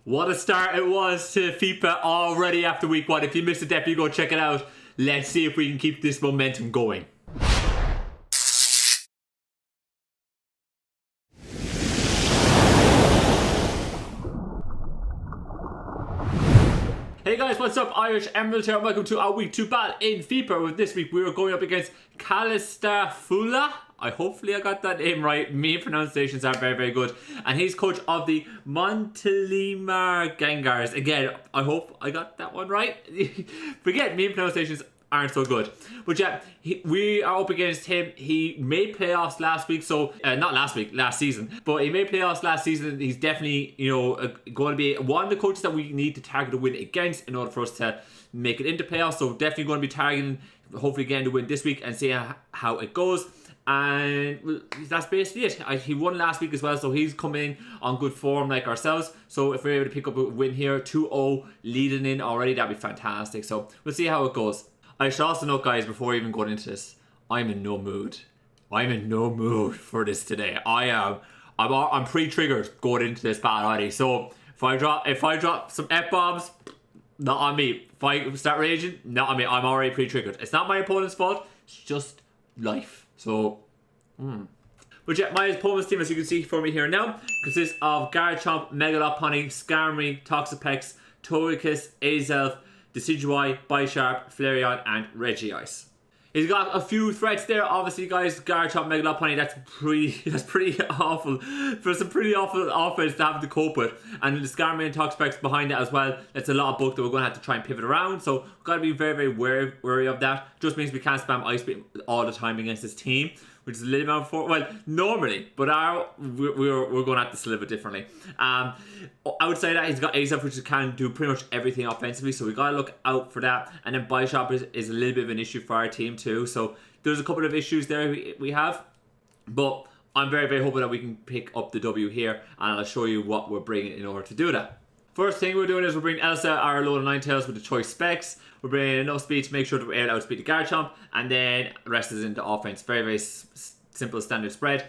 What a start it was to FIPA already after week 1. If you missed it, definitely go check it out. Let's see if we can keep this momentum going. Hey guys, what's up? IrishEmerald here. Welcome to our week 2 battle in FIPA. With this week, we are going up against Kalistafula. Hopefully I got that name right. Me pronunciations are very, very good. And he's coach of the Montelimar Gengars. Again, I hope I got that one right. Forget, me pronunciations aren't so good. But yeah, we are up against him. He made playoffs last week, so not last week, last season. But he made playoffs last season. He's definitely, going to be one of the coaches that we need to target to win against in order for us to make it into playoffs. So definitely going to be targeting, hopefully getting to win this week and see how it goes. And that's basically it. He won last week as well, so he's come in on good form like ourselves. So if we're able to pick up a win here, 2-0 leading in already, that'd be fantastic. So we'll see how it goes. I should also note, guys, before even going into this, I'm in no mood. I'm in no mood for this today. I'm pre-triggered going into this battle already. So if I drop some F-bombs, not on me. If I start raging, not on me. I'm already pre-triggered. It's not my opponent's fault. It's just life. So, But yeah, my opponent's team, as you can see for me here now, consists of Garchomp, Megalopony, Skarmory, Toxapex, Togekiss, Azelf, Decidueye, Bisharp, Flareon, and Regice. He's got a few threats there, obviously, guys. Garchomp, Megalopony, that's pretty awful. For some pretty awful offense to have to cope with. And the Skarmory and Toxapex behind it as well. That's a lot of bulk that we're going to have to try and pivot around. So we've got to be very, very wary of that. Just means we can't spam Ice Beam all the time against this team, which is a little bit for, well, normally, but we're going to have to slive it differently. Outside that, he's got Azelf, which can do pretty much everything offensively, so we got to look out for that. And then Bisharp is a little bit of an issue for our team too, so there's a couple of issues there we have, but I'm very, very hoping that we can pick up the W here, and I'll show you what we're bringing in order to do that. First thing we're doing is we're bringing Elsa, our load of Ninetales with the choice specs. We're bringing enough speed to make sure that we're able to outspeed the Garchomp, and then the rest is into offense. Very, very simple standard spread.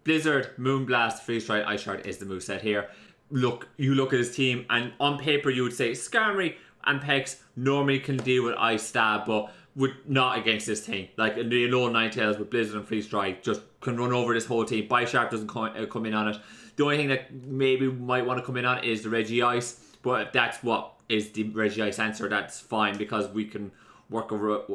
Blizzard, Moonblast, Freeze Dry, Ice Shard is the moveset here. You look at his team, and on paper you would say Skarmory and Pex normally can deal with Ice Stab, but would not against this thing. Like the low Ninetales with Blizzard and Freeze Dry just can run over this whole team. Bisharp doesn't come in on it. The only thing that maybe might want to come in on is the Regice, but if that's what is the Regice answer, that's fine, because we can work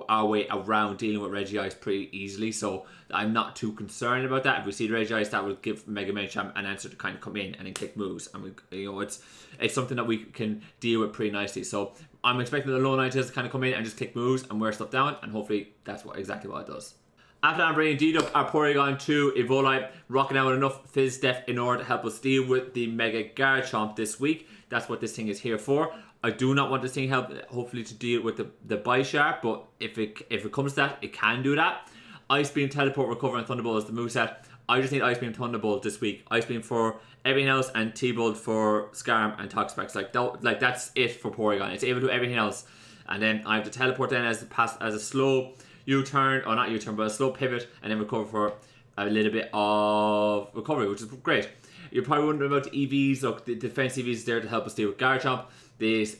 our way around dealing with Regice pretty easily, so I'm not too concerned about that. If we see the Regice, that will give Mega Maniac an answer to kind of come in and then kick moves, and it's something that we can deal with pretty nicely. So I'm expecting the low Ninetales to kind of come in and just kick moves and wear stuff down, and hopefully that's exactly what it does. After I'm bringing D-Duck, our Porygon to Evolite, rocking out enough Fizz Def in order to help us deal with the Mega Garchomp this week. That's what this thing is here for. I do not want this thing hopefully to deal with the Bisharp, but if it comes to that, it can do that. Ice Beam, Teleport, Recover, and Thunderbolt is the moveset. I just need Ice Beam, Thunderbolt this week. Ice Beam for everything else, and T-Bolt for Skarm and Toxapex. Like that's it for Porygon. It's able to do everything else. And then I have to Teleport then as a slow U-turn, or not U-turn, but a slow pivot, and then recover for a little bit of recovery, which is great. You're probably wondering about the EVs. Look, the defense EVs is there to help us deal with Garchomp. This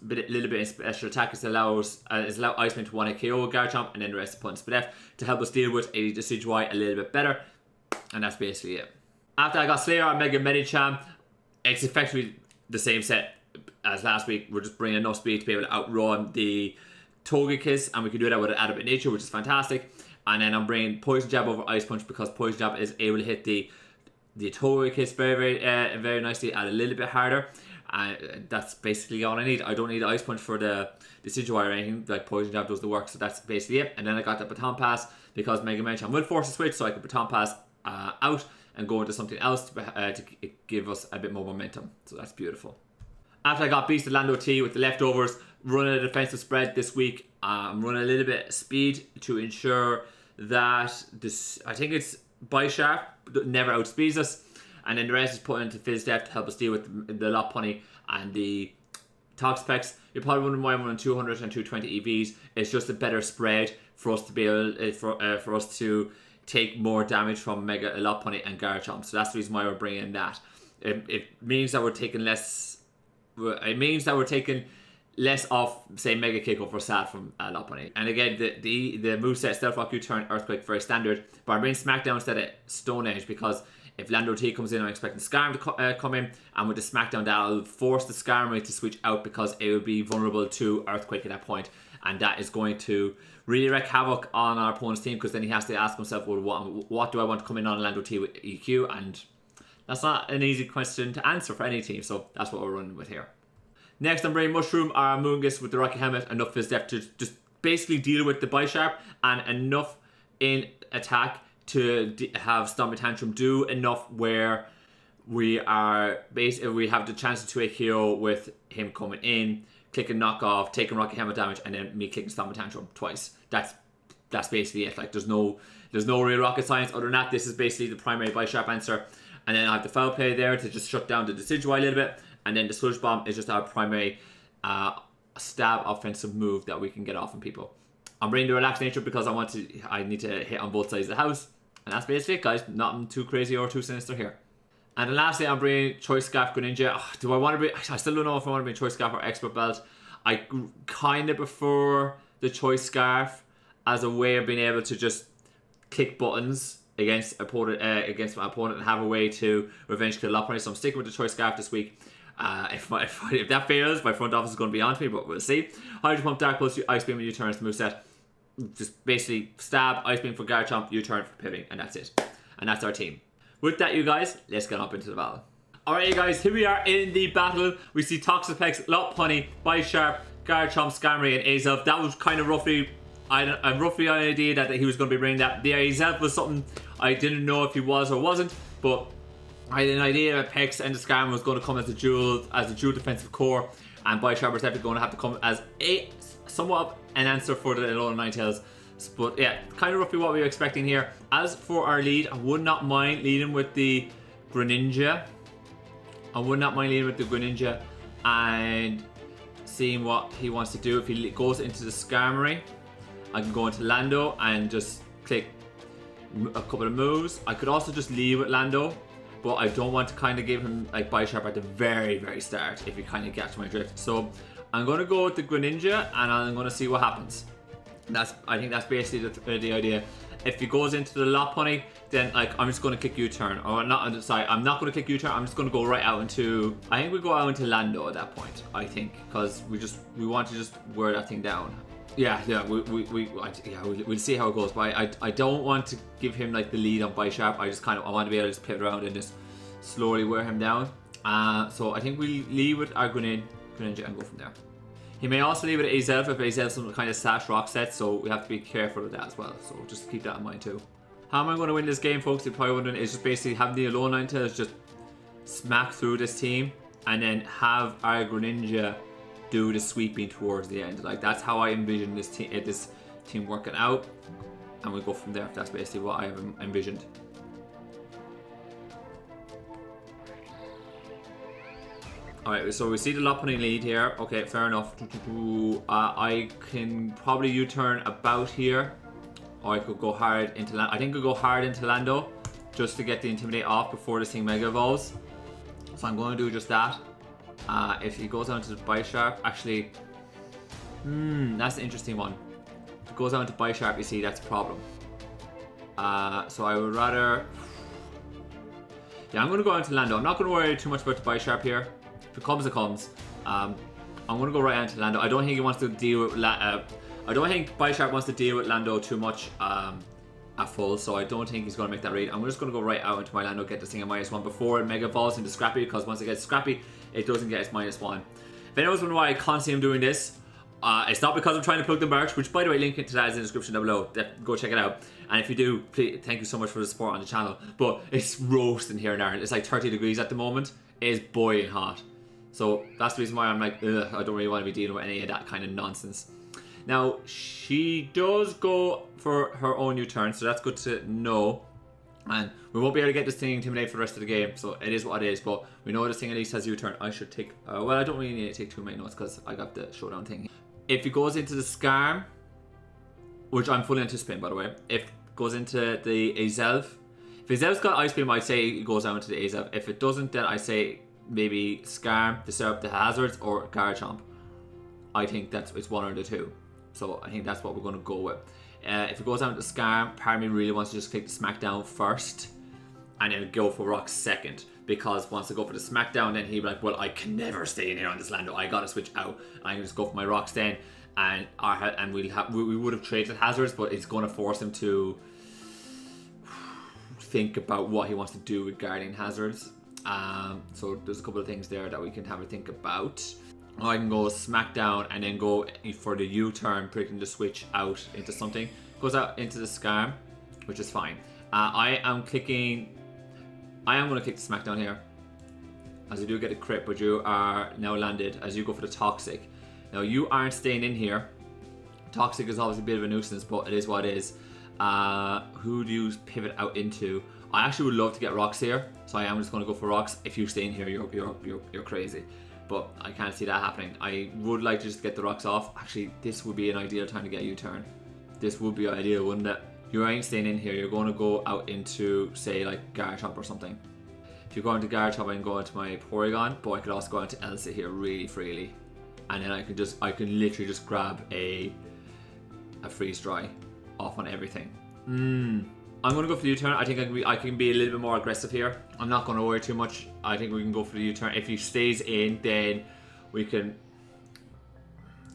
little bit of special attack is allow Ice Beam to 1-hit KO with Garchomp, and then the rest of the punch Spadef to help us deal with a Decidueye a little bit better. And that's basically it. After I got Slayer on Mega Medicham, it's effectively the same set as last week. We're just bringing enough speed to be able to outrun the Togekiss, and we can do that with an Adamant Nature, which is fantastic. And then I'm bringing Poison Jab over Ice Punch, because Poison Jab is able to hit the Togekiss very nicely and a little bit harder. And that's basically all I need. I don't need Ice Punch for the Decidueye or anything. Like, Poison Jab does the work, so that's basically it. And then I got the Baton Pass, because Mega Maniac will force a switch, so I can Baton Pass out and go into something else to give us a bit more momentum. So that's beautiful. After I got Beast of Lando T with the leftovers, running a defensive spread this week. I'm running a little bit of speed to ensure that I think it's Bisharp never outspeeds us. And then the rest is put into Fizz Def to help us deal with the Lopunny and the Toxapex. You're probably wondering why I'm running 200 and 220 EVs. It's just a better spread for us to be able for us to take more damage from Mega Lopunny and Garchomp. So that's the reason why we're bringing in that. It means that we're taking less it means that we're taking less off, say, Mega Kick or Sad from Lopunny. And again, the moveset Stealth Rock U-turn, Earthquake, very standard. But I'm bringing Smackdown instead of Stone Edge because if Lando T comes in, I'm expecting Skarm to come in. And with the Smackdown, that'll force the Skarmory to switch out because it would be vulnerable to Earthquake at that point. And that is going to really wreak havoc on our opponent's team because then he has to ask himself, well, what do I want to come in on Lando T with EQ? And that's not an easy question to answer for any team. So that's what we're running with here. Next, I'm bringing Mushroom, our Moongus with the Rocky Helmet, enough Fizz Depth to just basically deal with the Bisharp and enough in attack to have Stomping Tantrum do enough where we are basically we have the chance to 2-hit KO with him coming in, clicking Knock Off, taking Rocky Helmet damage, and then me clicking Stomping Tantrum twice. That's basically it. Like there's no real rocket science other than that. This is basically the primary Bisharp answer, and then I have the Foul Play there to just shut down the Decidueye a little bit. And then the Sludge Bomb is just our primary stab offensive move that we can get off on people. I'm bringing the Relaxed Nature because I need to hit on both sides of the house. And that's basically it, guys. Nothing too crazy or too sinister here. And then lastly, I'm bringing Choice Scarf Greninja. Do I want to bring... I still don't know if I want to bring Choice Scarf or Expert Belt. I kind of prefer the Choice Scarf as a way of being able to just click buttons against my opponent and have a way to revenge kill Lopunny. So I'm sticking with the Choice Scarf this week. If that fails, my front office is going to be on to me, but we'll see. Hydro Pump, Dark Pulse, Ice Beam, and U-turn is the moveset. Just basically stab, Ice Beam for Garchomp, U-turn for pivoting, and that's it. And that's our team. With that, you guys, let's get up into the battle. Alright, you guys, here we are in the battle. We see Toxapex, Lopunny, Bisharp, Garchomp, Skarmory, and Azelf. That was kind of roughly... I'm roughly on an idea that he was going to be bringing that. The Azelf was something I didn't know if he was or wasn't, but I had an idea that Pex and the Skarmory was going to come as a dual defensive core, and Bisharp was definitely going to have to come as somewhat of an answer for the Alolan Ninetales. But yeah, kind of roughly what we were expecting here. As for our lead, I would not mind leading with the Greninja. And seeing what he wants to do. If he goes into the Skarmory, I can go into Lando and just click a couple of moves. I could also just leave with Lando, but I don't want to kind of give him like Bisharp at the very, very start if you kind of catch my drift. So I'm going to go with the Greninja and I'm going to see what happens. I think that's basically the idea. If he goes into the Lopunny, then like I'm just going to kick U-turn. Or not, sorry, I'm not going to kick U-turn. I'm just going to go right out into... I think we go out into Lando at that point, I think. Because we want to just wear that thing down. Yeah, we'll see how it goes. But I don't want to give him like the lead on Bisharp. I want to be able to just pivot around and just slowly wear him down. So I think we leave with our Greninja and go from there. He may also leave it at Azelf if Azelf's some kind of Sash Rock set, so we have to be careful of that as well. So just keep that in mind too. How am I going to win this game, folks? You're probably wondering, is just basically having the Alolan Ninetales just smack through this team and then have our Greninja do the sweeping towards the end. Like that's how I envision this team working out, and we'll go from there. That's basically what I have envisioned. Alright, so we see the Lopunny lead here. Okay, fair enough. I can probably U-turn about here. Or I could go hard into Lando. I think I'll go hard into Lando just to get the Intimidate off before this thing Mega Evolves. So I'm going to do just that. If he goes on to the Bisharp, actually... that's an interesting one. If it goes on to Bisharp, you see, that's a problem. So I would rather... Yeah, I'm going to go on to Lando. I'm not going to worry too much about the Bisharp here. If it comes, it comes. I'm going to go right onto Lando. I don't think he wants to deal with... I don't think Bisharp wants to deal with Lando too much at full, so I don't think he's going to make that read. I'm just going to go right out into my Lando, get this thing at -1 before it Mega Evolves into Scrappy, because once it gets Scrappy, it doesn't get its -1. If anyone's wondering why I constantly am doing this, it's not because I'm trying to plug the merch, which by the way, link to that is in the description down below. Go check it out. And if you do, please, thank you so much for the support on the channel. But it's roasting here in Ireland. It's like 30 degrees at the moment. It is boiling hot. So that's the reason why I'm like, ugh, I don't really want to be dealing with any of that kind of nonsense. Now, she does go for her own U-turn, so that's good to know. And we won't be able to get this thing Intimidate for the rest of the game, so it is what it is. But we know this thing at least has U-turn. I should take... well, I don't really need to take too many notes because I got the showdown thing. If he goes into the Skarm, which I'm fully anticipating, by the way. If it goes into the Azelf. If Azelf's got Ice Beam, I'd say it goes down to the Azelf. If it doesn't, then I say maybe Scarm to set up the hazards or Garchomp. I think it's one of the two. So I think that's what we're going to go with. If it goes down to Scarm, part of me really wants to just click the Smackdown first and then go for Rocks second. Because once I go for the Smackdown, then he'd be like, well, I can never stay in here on this Lando. I gotta switch out. I can just go for my Rocks then. And we would have traded hazards, but it's going to force him to think about what he wants to do with guarding hazards. So there's a couple of things there that we can have a think about. I can go Smackdown and then go for the U-turn, predicting the switch out into something. Goes out into the Scarm, which is fine. I am going to click the Smackdown here, as you do get a crit, but you are now landed as you go for the Toxic. Now you aren't staying in here. Toxic is obviously a bit of a nuisance, but it is what it is. Who do you pivot out into? I actually would love to get Rocks here, so I am just going to go for Rocks. If you stay in here, you're crazy, but I can't see that happening. I would like to just get the Rocks off. Actually, this would be an ideal time to get a U-turn. This would be ideal, wouldn't it? You ain't staying in here. You're going to go out into, say, like Garchomp or something. If you go into Garchomp, I can go into my Porygon, but I could also go into Elsa here really freely, and then I can literally just grab a freeze dry off on everything. I'm going to go for the U-turn. I think I can be a little bit more aggressive here. I'm not going to worry too much. I think we can go for the U-turn. If he stays in, then we can...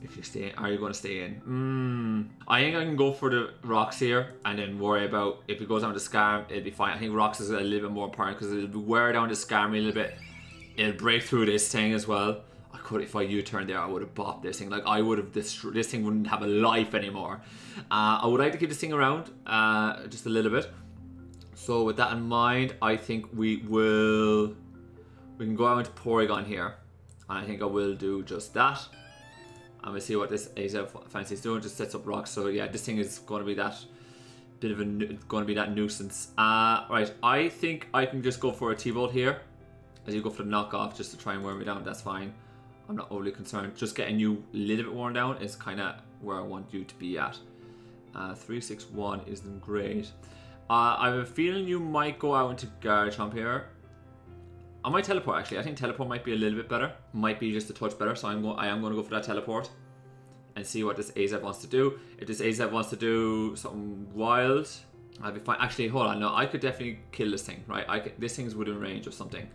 If you stay in, are you going to stay in? I think I can go for the Rocks here and then worry about if it goes down to Scarm, it'll be fine. I think Rocks is a little bit more important because it'll wear down the Scarm a little bit. It'll break through this thing as well. I could, if I U-turn there, I would have bopped this thing. Like, I would have this thing wouldn't have a life anymore. I would like to keep this thing around just a little bit. So with that in mind, I think we can go out into Porygon here, and I think I will do just that. And we'll see what this AZ Fancy is doing. Just sets up Rocks. So yeah, this thing is going to be that bit of that nuisance. Right, I think I can just go for a T-Bolt here, as you go for the knockoff, just to try and wear me down. That's fine. I'm not overly concerned. Just getting you a little bit worn down is kind of where I want you to be at. 361 isn't great. I have a feeling you might go out into Garchomp here. I might teleport actually. I think teleport might be a little bit better. Might be just a touch better. So I am going to go for that teleport and see what this AZ wants to do. If this AZ wants to do something wild, I'll be fine. Actually, hold on. No, I could definitely kill this thing, right? This thing's within range of something.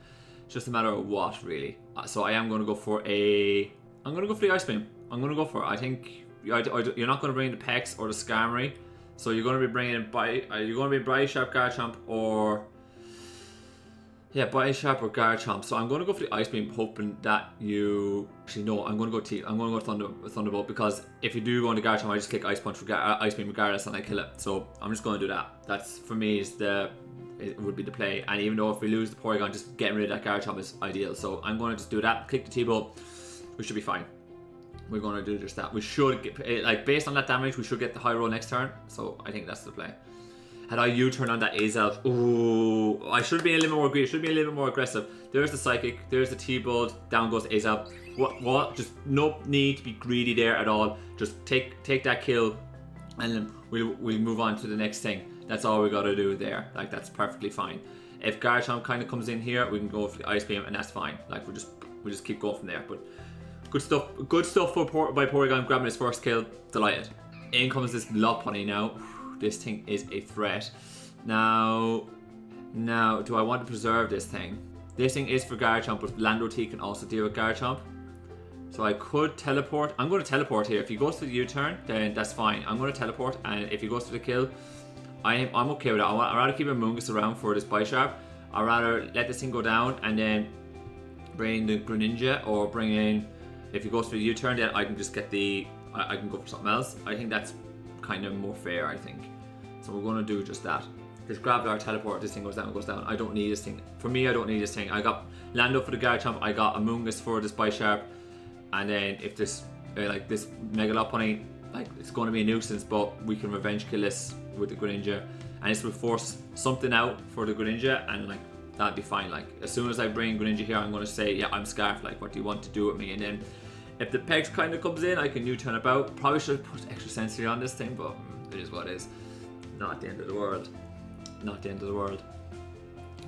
It's just a matter of what, really. So I am going to go for the Ice Beam. I'm going to go for it. I think you're not going to bring the Pex or the Skarmory. So you're going to be bringing Body Sharp Garchomp or... Yeah, Body Sharp or Garchomp. So I'm going to go for the Ice Beam, hoping that you... Actually, no, I'm going to go I'm going to go Thunderbolt, because if you do go into Garchomp, I just click Ice Beam regardless and I kill it. So I'm just going to do that. That's, for me, it would be the play. And even though if we lose the Porygon, just getting rid of that Garchomp is ideal. So I'm going to just do that. Click the T-Bolt. We should be fine. We're going to do just that. We should get, like, based on that damage, we should get the high roll next turn. So I think that's the play. Had I U-turn on that Azelf, ooh, I should be a little more greedy. Should be a little bit more aggressive. There's the Psychic. There's the T-Bolt. Down goes Azelf. What? Just no need to be greedy there at all. Just take that kill, and then we'll move on to the next thing. That's all we got to do there. Like, that's perfectly fine. If Garchomp kind of comes in here, we can go for the Ice Beam, and that's fine. Like, we just keep going from there. But good stuff. Good stuff by Porygon grabbing his first kill. Delighted. In comes this Lopunny now. This thing is a threat. Now, do I want to preserve this thing? This thing is for Garchomp, but Lando T can also deal with Garchomp. So I could teleport. I'm going to teleport here. If he goes to the U-turn, then that's fine. I'm going to teleport, and if he goes to the kill, I'm okay with that. I'd rather keep a Mungus around for this Bisharp. I'd rather let this thing go down and then bring in the Greninja, or bring in, if he goes for the U-turn, then I can just get I can go for something else. I think that's kind of more fair, I think. So we're going to do just that. Just grab our teleport, this thing goes down, I don't need this thing. For me, I don't need this thing. I got Lando for the Garchomp, I got a Mungus for this Bisharp, and then if this, like this Mega Lopunny, like, it's going to be a nuisance, but we can revenge kill this with the Greninja, and this will force something out for the Greninja, and like, that'd be fine. Like, as soon as I bring Greninja here, I'm going to say, yeah, I'm Scarf, like, what do you want to do with me? And then if the Pegs kind of comes in, I can U-turn about. Probably should have put extra sensory on this thing, but it is what it is. Not the end of the world. Not the end of the world.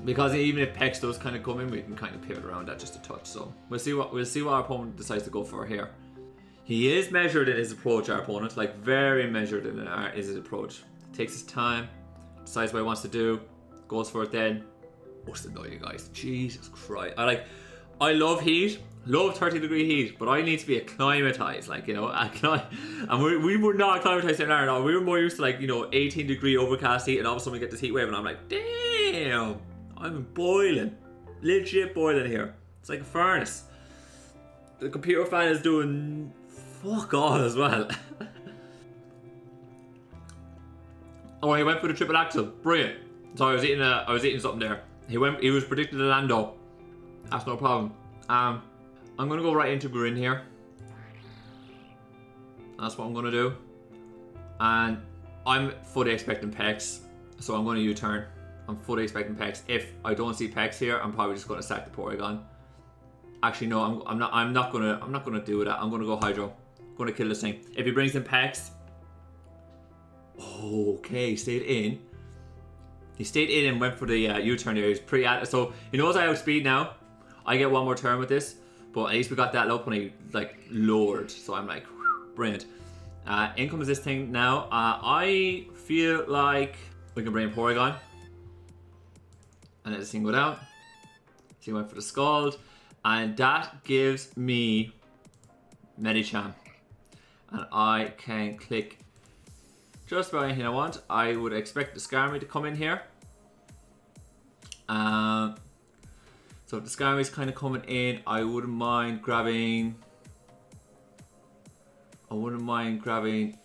Because even if Pex does kind of come in, we can kind of pivot around that just a touch. So we'll see what our opponent decides to go for here. He is measured in his approach, our opponent, like very measured in his approach. Takes his time, decides what he wants to do, goes for it then. What's annoying, you guys? Jesus Christ. I love heat, love 30-degree heat, but I need to be acclimatized, like, you know, and we were not acclimatized in Ireland. We were more used to, like, you know, 18-degree overcast heat, and all of a sudden we get this heat wave, and I'm like, damn, I'm boiling, legit boiling here. It's like a furnace. The computer fan is doing fuck all as well. Oh, he went for the triple axel, brilliant. So I was eating something there. He was predicted a Lando. That's no problem. I'm gonna go right into Grin here. That's what I'm gonna do. And I'm fully expecting Pex, so I'm gonna U-turn. I'm fully expecting Pex. If I don't see Pex here, I'm probably just gonna sack the Porygon. Actually, no, I'm not gonna do that. I'm gonna go Hydro. I'm gonna kill this thing. If he brings in Pex, okay, stayed in. He stayed in and went for the U-turn here. He's pretty so he knows I outspeed now. I get one more turn with this, but at least we got that low when he like lowered. So I'm like, brilliant. In comes this thing now. I feel like we can bring in Porygon and let this thing go down. So he went for the Scald, and that gives me Medicham, and I can click just about anything I want. I would expect the Skarmory to come in here. So if the Skarmory's kind of coming in, I wouldn't mind grabbing Ninetales.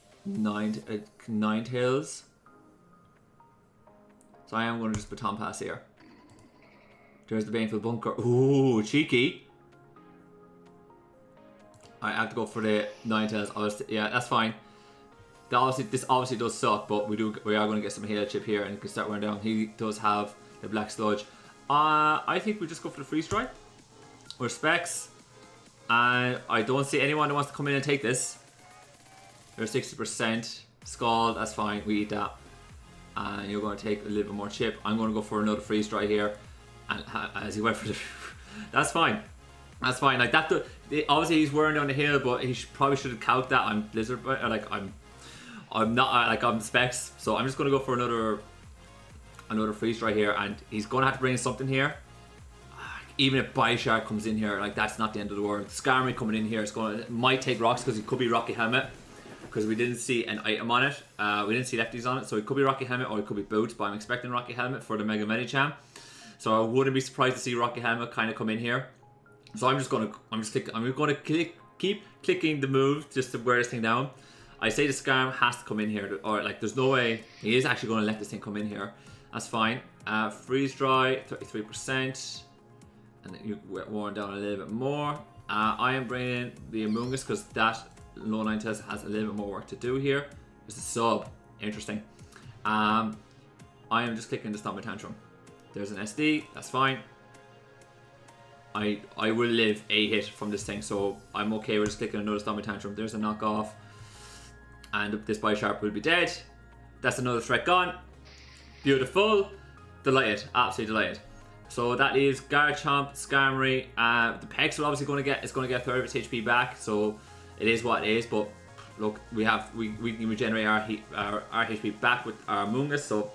So I am going to just Baton Pass here. There's the Baneful Bunker. Ooh, cheeky. I have to go for the Ninetales. Yeah, that's fine. This obviously does suck, but we are going to get some Halo Chip here and can start wearing down. He does have the Black Sludge. I think we just go for the Freeze Dry. We're Specs, and I don't see anyone that wants to come in and take this. There's 60%. Scald, that's fine. We eat that. And you're going to take a little bit more chip. I'm going to go for another Freeze Dry here. And as he went for the... That's fine. That's fine. Like that. Obviously he's wearing down the hill, but he probably should have calced that. I'm Blizzard, like I'm not like I'm Specs, so I'm just gonna go for another Freeze Dry here, and he's gonna have to bring in something here. Even if Bioshark comes in here, like that's not the end of the world. Skarmory coming in here, it might take rocks because he could be Rocky Helmet, because we didn't see an item on it. We didn't see lefties on it, so it could be Rocky Helmet or it could be Boots. But I'm expecting Rocky Helmet for the Mega Medicham, so I wouldn't be surprised to see Rocky Helmet kind of come in here. So I'm gonna keep clicking the move just to wear this thing down. I say the Skarm has to come in here, or like there's no way he is actually going to let this thing come in here. That's fine. Freeze Dry, 33%, and then you worn down a little bit more. I am bringing the Amoonguss because that low 9 test has a little bit more work to do here. There's a sub, interesting. I am just clicking the Stomping Tantrum. There's an SD, that's fine. I will live a hit from this thing, so I'm okay with just clicking another Stomping Tantrum. There's a knockoff. And this Biosharp will be dead. That's another threat gone. Beautiful. Delighted. Absolutely delighted. So that leaves Garchomp, Skarmory. The Pex will obviously going to get a third of its HP back. So it is what it is. But look, we can regenerate our HP back with our Amoonguss. So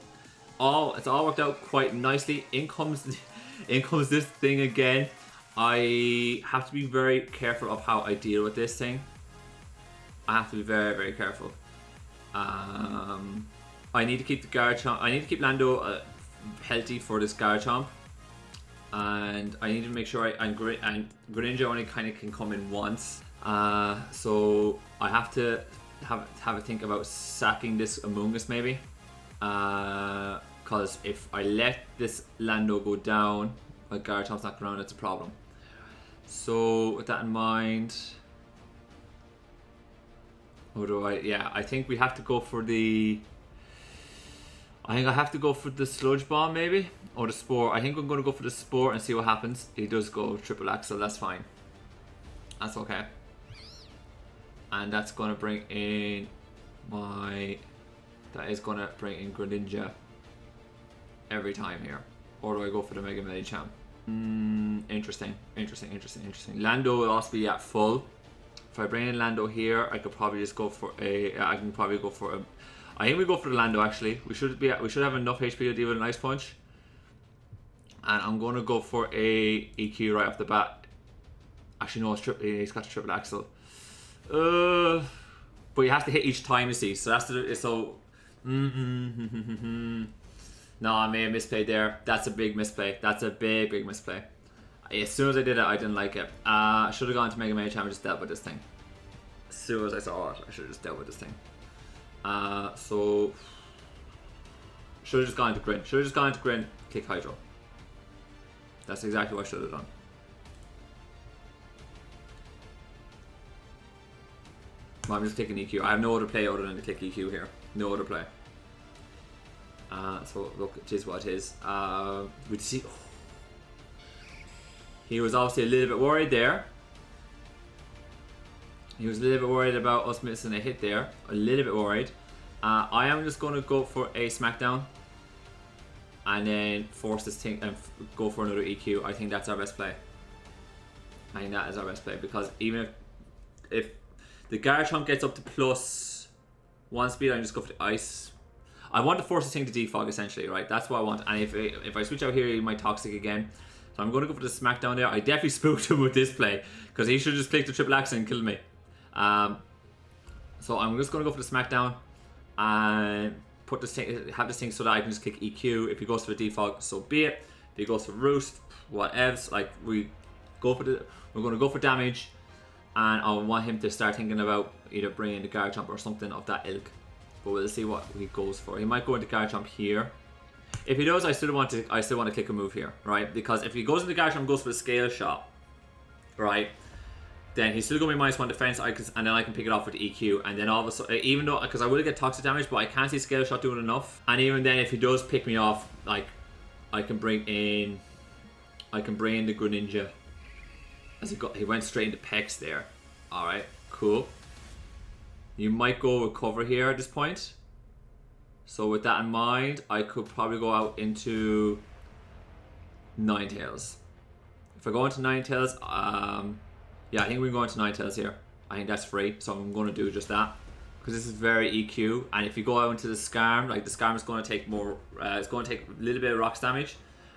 it's all worked out quite nicely. In comes this thing again. I have to be very careful of how I deal with this thing. I have to be very, very careful. I need to keep the Garchomp. I need to keep Lando healthy for this Garchomp, and I need to make sure and Greninja only kind of can come in once. So I have to have a think about sacking this Amoonguss maybe, because if I let this Lando go down, my Garchomp's not going around. It's a problem. So with that in mind. I think we have to go for the... I think I have to go for the Sludge Bomb maybe, or the Spore. I think I'm going to go for the Spore and see what happens. He does go triple axle, that's fine. That's okay. And that's going to bring in That is going to bring in Greninja every time here. Or do I go for the Mega Medicham? Interesting. Lando will also be at full. If I bring in Lando here, I could probably just go for a. I can probably go for a. I think we go for the Lando actually. We should have enough HP to deal with an Ice Punch. And I'm going to go for a EQ right off the bat. Actually, no, he's got the triple axle. But he has to hit each time, you see. So that's the so. No, I may have misplayed there. That's a big misplay. That's a big misplay. As soon as I did it, I didn't like it. I should have gone to Mega Medicham and just dealt with this thing. As soon as I saw it, I should have just dealt with this thing. So should have just gone to Grin. Kick Hydro. That's exactly what I should have done. Well, I'm just clicking EQ. I have no other play other than to click EQ here. No other play. So look, it is what it is. We see. Oh. He was obviously a little bit worried there. He was a little bit worried about us missing a hit there. A little bit worried. I am just going to go for a Smackdown. And then force this thing and go for another EQ. I think that's our best play. I think that is our best play. Because even if the Garchomp gets up to +1 speed, I can just go for the Ice. I want to force this thing to defog essentially, right? That's what I want. And if I switch out here, he might Toxic again. So I'm going to go for the Smackdown there. I definitely spooked him with this play because he should have just clicked the triple axe and killed me. So I'm just going to go for the Smackdown and put this thing, have this thing so that I can just click EQ. If he goes for the defog, so be it. If he goes for Roost, whatevs. Like we're going to go for damage, and I want him to start thinking about either bringing the Garchomp or something of that ilk. But we'll see what he goes for. He might go into Garchomp here. If he does, I still want to click a move here, right? Because if he goes into Garchomp and goes for the Scale Shot, right, then he's still going to be -1 defense, and then I can pick it off with the EQ, and then all of a sudden, even though, because I will get toxic damage, but I can't see Scale Shot doing enough. And even then, if he does pick me off, like, I can bring in the Greninja. As he went straight into Pex there. All right, cool. You might go recover here at this point. So with that in mind, I could probably go out into Ninetales. If I go into Ninetales, yeah, I think we can go into Ninetales here. I think that's free, so I'm going to do just that. Because this is very EQ, and if you go out into the Skarm, like the Skarm is going to take more, it's going to take a little bit of rocks damage,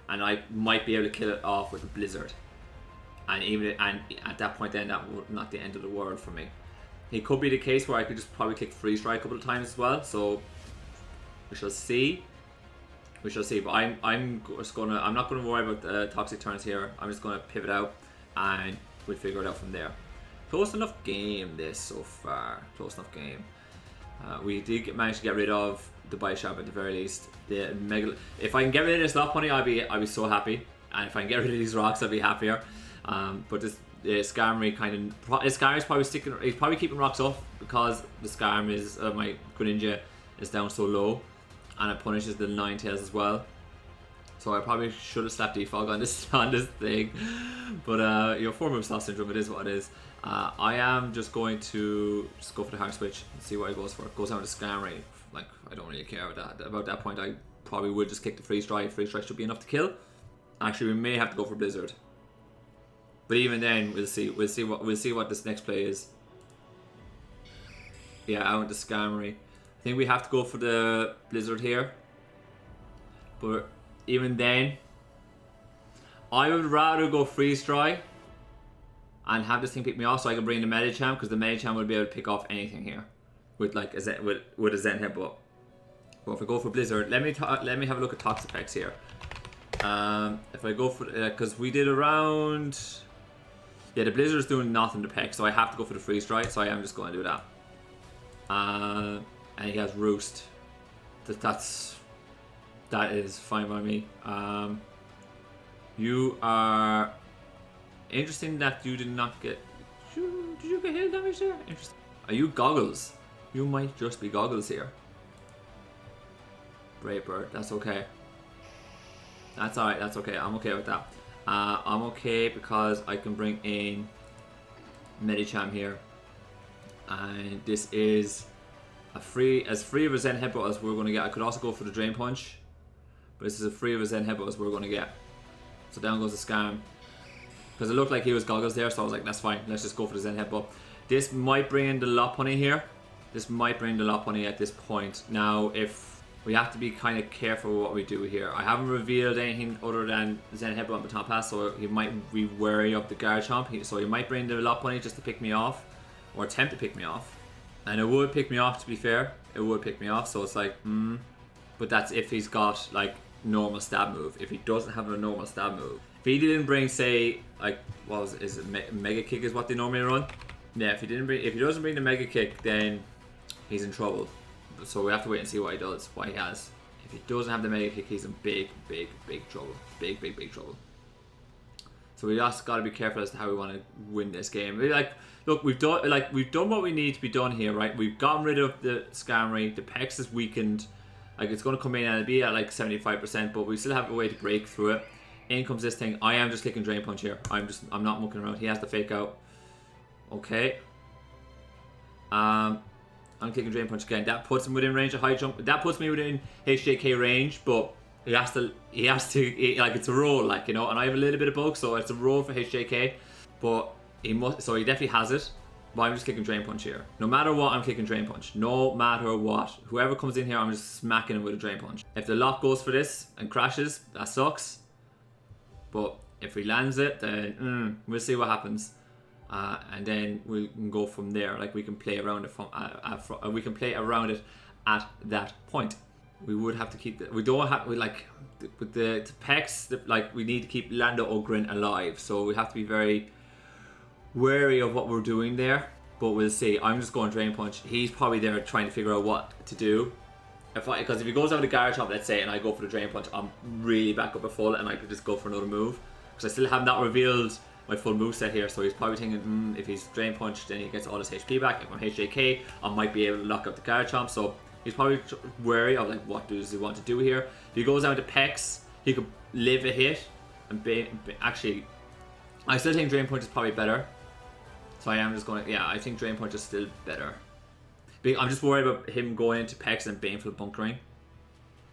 and I might be able to kill it off with a Blizzard. And at that point then, that would not the end of the world for me. It could be the case where I could just probably click Freeze Dry a couple of times as well, so we shall see. We shall see, but I'm not gonna worry about the toxic turns here. I'm just gonna pivot out and we'll figure it out from there. Close enough game this so far. Close enough game. We did manage to get rid of the Bishop at the very least. The Mega. If I can get rid of this Lock Pony, I'll be so happy. And if I can get rid of these rocks, I'll be happier. But this Skarmory Skarmory's probably sticking. He's probably keeping rocks off because the Skarm is my Greninja is down so low, and it punishes the Ninetales as well. So I probably should have slapped defog on this thing, but 4 move Sloth Syndrome. It is what it is. I am just going to go for the hard switch and see what he goes for. It goes down to Skarmory. Like I don't really care about that. About that point, I probably would just kick the Freeze Dry. Freeze Dry should be enough to kill. Actually, we may have to go for Blizzard. But even then, we'll see what this next play is. Yeah, I went to Skarmory. I think we have to go for the Blizzard here. But even then, I would rather go Freeze Dry and have this thing pick me off so I can bring the Medicham, because the Medicham will be able to pick off anything here with like a Zen Headbutt. But if I go for Blizzard, let me have a look at Toxic Effects here. If I go for because we did around. Yeah, the Blizzard is doing nothing to Peck, so I have to go for the Freeze Dry, so I am just going to do that. And he has Roost. That is fine by me. You are... Interesting that you did not get... Did you get hail damage there? Interesting. Are you Goggles? You might just be Goggles here. Brave Bird, that's okay. That's alright, that's okay. I'm okay with that. I'm okay because I can bring in Medicham here, and this is as free of a Zen Headbutt as we're going to get. I could also go for the Drain Punch, But this is a free of his Zen Headbutts we're going to get. So down goes the scam. Because it looked like he was goggles there, so I was like, that's fine. Let's just go for the Zen Headbutt. This might bring in the Lopunny here. This might bring the Lopunny at this point. Now, if we have to be kind of careful what we do here. I haven't revealed anything other than Zen Headbutt and Baton Pass, so he might be wary of the Garchomp. So he might bring the Lopunny just to pick me off, or attempt to pick me off. And it would pick me off, to be fair. It would pick me off, so it's like, But that's if he's got, like, normal stab move. If he doesn't have a normal stab move. If he didn't bring, say, like, what was it? Is it Mega Kick is what they normally run? Yeah, if he doesn't bring the Mega Kick, then he's in trouble. So we have to wait and see what he does, what he has. If he doesn't have the Mega Kick, he's in big trouble. Big trouble. So we just got to be careful as to how we want to win this game. Like, look, we've done what we need to be done here, right? We've gotten rid of the Scamry. The Pex is weakened. Like, it's going to come in and it'll be at like 75%, but we still have a way to break through it. In comes this thing. I am just clicking Drain Punch here. I'm not mucking around. He has to fake out. Okay. I'm clicking Drain Punch again. That puts him within range of high jump. That puts me within HJK range, but he has to like, it's a roll, like, you know, and I have a little bit of bulk, so it's a roll for HJK, but he definitely has it. But I'm just clicking Drain Punch here. No matter what, I'm clicking Drain Punch. No matter what. Whoever comes in here, I'm just smacking him with a Drain Punch. If the lock goes for this and crashes, that sucks. But if he lands it, then we'll see what happens. And then we can go from there. Like, we can play around it we can play around it at that point. We would have to keep with the Pex, like, we need to keep Lando Ogrin alive. So we have to be very wary of what we're doing there. But we'll see. I'm just going Drain Punch. He's probably there trying to figure out what to do. Because if he goes out with a Garchomp, let's say, and I go for the Drain Punch, I'm really back up at full, and I could just go for another move. Because I still have not revealed my full moveset here, so he's probably thinking, if he's Drain Punch, then he gets all his HP back. If I'm HJK, I might be able to lock up the Garchomp, so he's probably wary of, like, what does he want to do here. If he goes down to Pex, he could live a hit, and actually, I still think Drain Punch is probably better. So I am just going to, yeah, I think Drain Punch is still better. I'm just worried about him going into Pex and Baneful bunkering.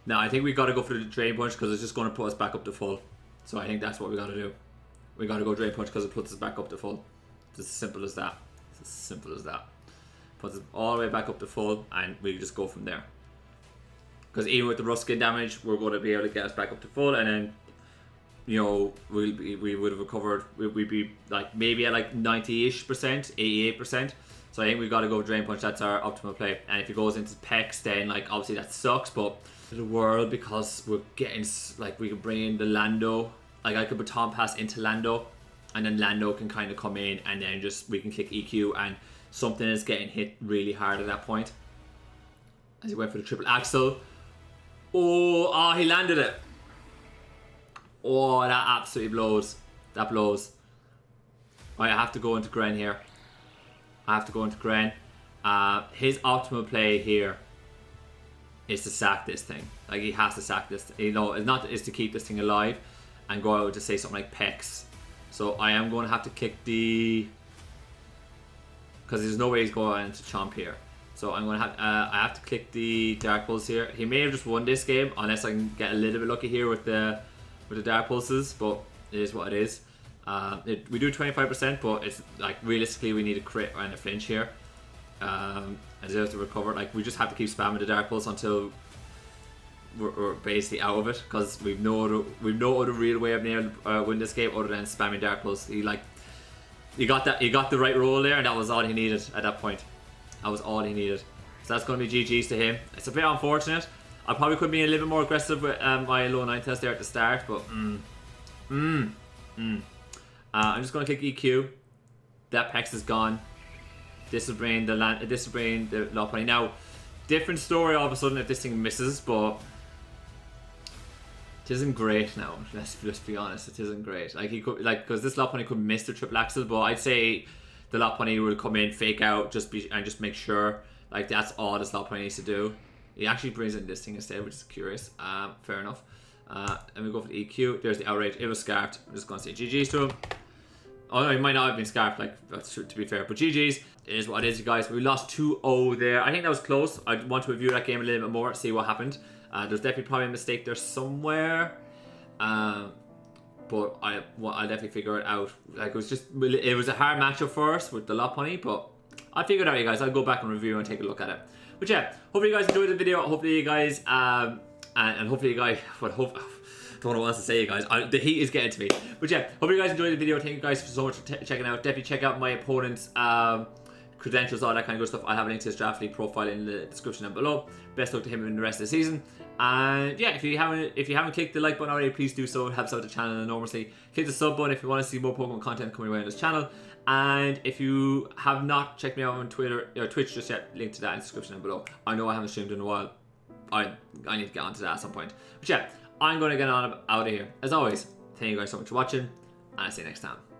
Now, I think we got to go for the Drain Punch because it's just going to put us back up to full. So I think that's what we got to do. We got to go Drain Punch because it puts us back up to full. It's as simple as that. It's as simple as that. Puts us all the way back up to full, and we just go from there. Because even with the rough skin damage, we're going to be able to get us back up to full, and then, you know, we would have recovered. We'd be like maybe at like 90-ish%, 88%. So I think we got to go Drain Punch. That's our optimal play. And if he goes into Pex, then, like, obviously that sucks. But for the world, because we're getting, like, we could bring in the Lando. Like, I could Baton Pass into Lando, and then Lando can kind of come in, and then just we can click EQ, and something is getting hit really hard at that point. As he went for the triple axle. Oh, he landed it. Oh, that absolutely blows. That blows. Right, I have to go into Gren here. His optimal play here is to sack this thing. Like, he has to sack this. You know, it's to keep this thing alive and go out to say something like Pex. So I am going to have to kick the, because there's no way he's going to chomp here. So I'm going to have I have to click the Dark Pulse here. He may have just won this game unless I can get a little bit lucky here with the Dark Pulses, but it is what it is. We do 25%, but it's like realistically we need a crit and a flinch here. And deserve to recover. Like, we just have to keep spamming the Dark Pulse until we're basically out of it, because we've no other real way of being able to win this game other than spamming Dark Pulse. He got the right roll there, and that was all he needed at that point. That was all he needed. So that's going to be GG's to him. It's a bit unfortunate. I probably could be a little bit more aggressive with my low 9 test there at the start, but I'm just going to click EQ. That Pex is gone. This will bring the Lopunny. Now, different story all of a sudden if this thing misses, but it isn't great now. Let's just be honest, it isn't great. Like, he could, like, because this Lopunny could miss the triple axle, but I'd say the Lopunny will come in, fake out, just make sure. Like, that's all this Lopunny needs to do. He actually brings in this thing instead, which is curious. Fair enough. And we go for the EQ. There's the outrage. It was scarfed. I'm just going to say GG's to him. Oh no, he might not have been scarfed, like, that's true, to be fair. But GG's. It is what it is, you guys. We lost 2-0 there. I think that was close. I want to review that game a little bit more, see what happened. There's definitely probably a mistake there somewhere. But I'll definitely figure it out. Like it was a hard matchup for us with the Lopunny, but I figured it out, you guys. I'll go back and review and take a look at it. But yeah, hopefully you guys enjoyed the video. Hopefully you guys and hopefully you guys. What hope. Don't know what else to say, you guys. The heat is getting to me. But yeah, hope you guys enjoyed the video. Thank you guys so much for checking out. Definitely check out my opponent's credentials, all that kind of good stuff. I'll have a link to his draft league profile in the description down below. Best luck to him in the rest of the season. And yeah, if you haven't clicked the like button already, please do so. It helps out the channel enormously. Click the sub button if you want to see more Pokemon content coming away on this channel. And if you have not checked me out on Twitter or Twitch just yet, link to that in the description down below. I know I haven't streamed in a while. I need to get onto that at some point. But yeah, I'm going to get on out of here. As always, thank you guys so much for watching, and I'll see you next time.